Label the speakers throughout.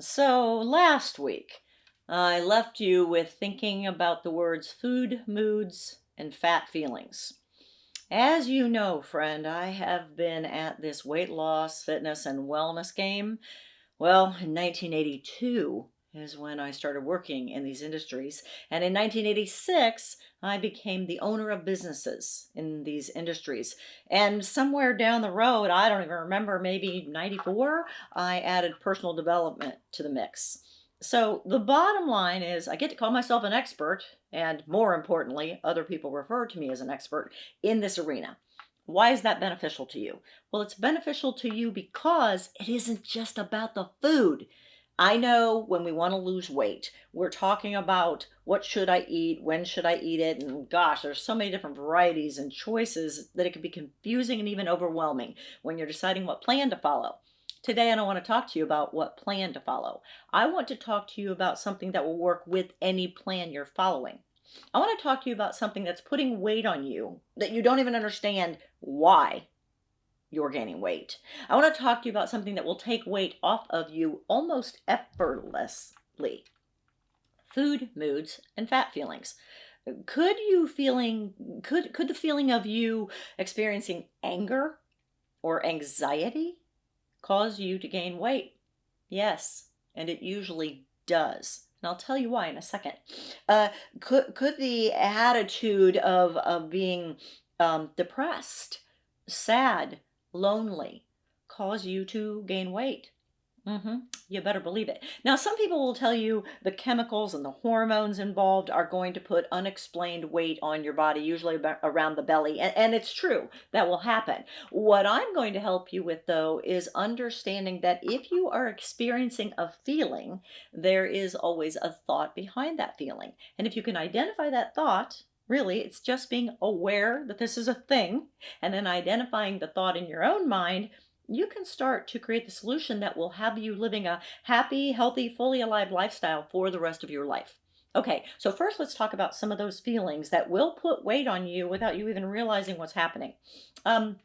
Speaker 1: So last week, I left you with thinking about the words food, moods, and fat feelings. As you know, friend, I have been at this weight loss, fitness, and wellness game. Well, in 1982 is when I started working in these industries. And in 1986, I became the owner of businesses in these industries. And somewhere down the road, I don't even remember, maybe 94, I added personal development to the mix. So the bottom line is I get to call myself an expert, and more importantly, other people refer to me as an expert in this arena. Why is that beneficial to you? Well, it's beneficial to you because it isn't just about the food. I know when we want to lose weight, we're talking about what should I eat, when should I eat it, and gosh, there's so many different varieties and choices that it can be confusing and even overwhelming when you're deciding what plan to follow. Today, I don't want to talk to you about what plan to follow. I want to talk to you about something that will work with any plan you're following. I want to talk to you about something that's putting weight on you that you don't even understand why you're gaining weight. I want to talk to you about something that will take weight off of you almost effortlessly. Food, moods, and fat feelings. Could the feeling of you experiencing anger or anxiety cause you to gain weight? Yes, and it usually does. And I'll tell you why in a second. Uh, could the attitude of being depressed, sad, lonely cause you to gain weight? hmm You better believe it. Now, some people will tell you the chemicals and the hormones involved are going to put unexplained weight on your body, usually around the belly. And it's true, that will happen. What I'm going to help you with, though, is understanding that if you are experiencing a feeling, there is always a thought behind that feeling. And if you can identify that thought, really, it's just being aware that this is a thing and then identifying the thought in your own mind, you can start to create the solution that will have you living a happy, healthy, fully alive lifestyle for the rest of your life. Okay, so first let's talk about some of those feelings that will put weight on you without you even realizing what's happening. Um,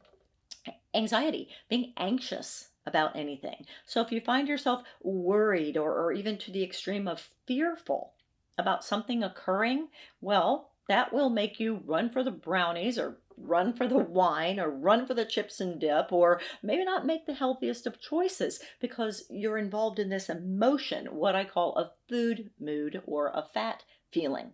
Speaker 1: Anxiety, being anxious about anything. So if you find yourself worried or even to the extreme of fearful about something occurring, well, that will make you run for the brownies or run for the wine or run for the chips and dip or maybe not make the healthiest of choices because you're involved in this emotion, what I call a food mood or a fat feeling.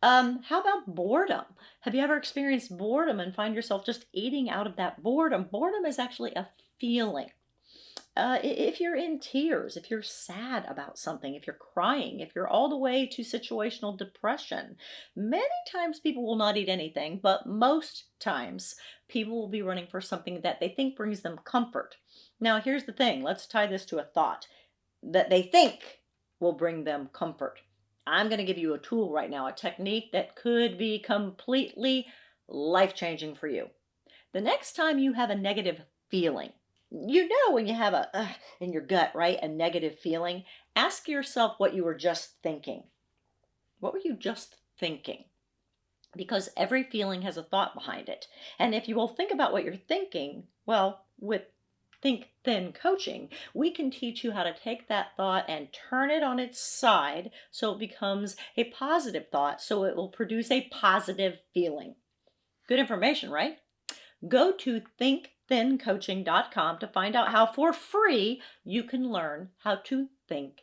Speaker 1: How about boredom? Have you ever experienced boredom and find yourself just eating out of that boredom? Boredom is actually a feeling. If you're in tears, if you're sad about something, if you're crying, if you're all the way to situational depression, many times people will not eat anything, but most times people will be running for something that they think brings them comfort. Now, here's the thing, let's tie this to a thought that they think will bring them comfort. I'm going to give you a tool right now, a technique that could be completely life changing for you. The next time you have a negative feeling, you know when you have a in your gut, right? A negative feeling, ask yourself what you were just thinking. What were you just thinking? Because every feeling has a thought behind it. And if you will think about what you're thinking, well, with Think Thin coaching, we can teach you how to take that thought and turn it on its side so it becomes a positive thought, so it will produce a positive feeling. Good information, right? Go to thinkthincoaching.com to find out how for free you can learn how to think